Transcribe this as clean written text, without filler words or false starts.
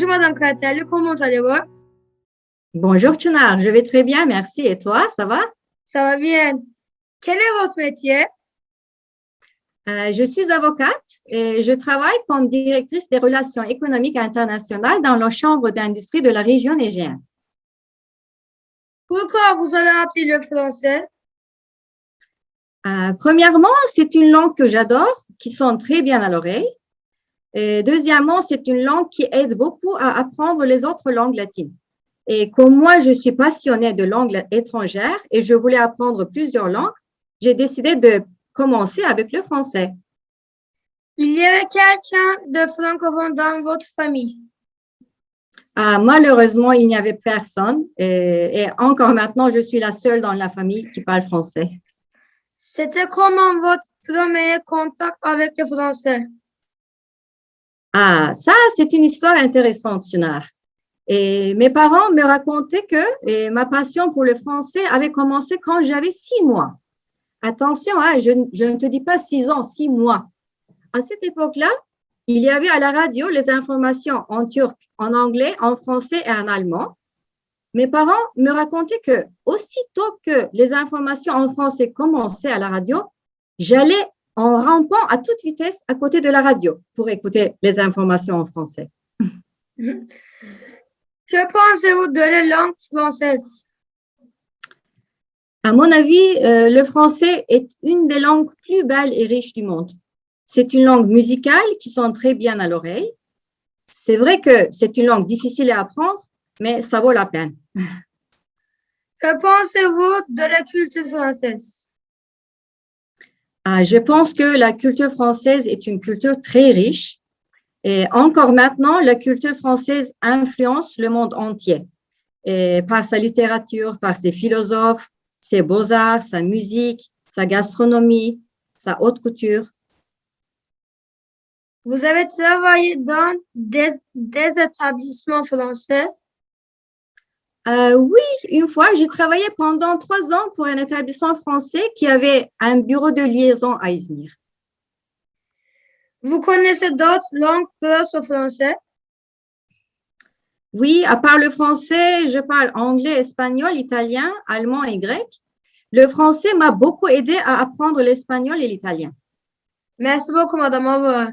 Bonjour Madame Kratel, comment allez-vous? Bonjour Tunar, je vais très bien, merci. Et toi, ça va? Ça va bien. Quel est votre métier? Je suis avocate et je travaille comme directrice des relations économiques internationales dans la Chambre d'industrie de la région Aigéenne. Pourquoi vous avez appris le français? Premièrement, c'est une langue que j'adore, qui sonne très bien à l'oreille. Et deuxièmement, c'est une langue qui aide beaucoup à apprendre les autres langues latines. Et comme moi, je suis passionnée de langues étrangères et je voulais apprendre plusieurs langues, j'ai décidé de commencer avec le français. Il y avait quelqu'un de francophone dans votre famille. Malheureusement, il n'y avait personne et encore maintenant, je suis la seule dans la famille qui parle français. C'était comment votre premier contact avec le français? Ça, c'est une histoire intéressante, Chinar. Et mes parents me racontaient que ma passion pour le français avait commencé quand j'avais 6 mois. Attention, je ne te dis pas 6 ans, 6 mois. À cette époque-là, il y avait à la radio les informations en turc, en anglais, en français et en allemand. Mes parents me racontaient que aussitôt que les informations en français commençaient à la radio, j'allais en rampant à toute vitesse à côté de la radio pour écouter les informations en français. Que pensez-vous de la langue française? À mon avis, le français est une des langues plus belles et riches du monde. C'est une langue musicale qui sonne très bien à l'oreille. C'est vrai que c'est une langue difficile à apprendre, mais ça vaut la peine. Que pensez-vous de la culture française? Je pense que la culture française est une culture très riche et encore maintenant, la culture française influence le monde entier et par sa littérature, par ses philosophes, ses beaux-arts, sa musique, sa gastronomie, sa haute couture. Vous avez travaillé dans des établissements français? Oui, une fois, j'ai travaillé pendant 3 ans pour un établissement français qui avait un bureau de liaison à Izmir. Vous connaissez d'autres langues grâce au français? Oui, à part le français, je parle anglais, espagnol, italien, allemand et grec. Le français m'a beaucoup aidé à apprendre l'espagnol et l'italien. Merci beaucoup, Madame. Au revoir.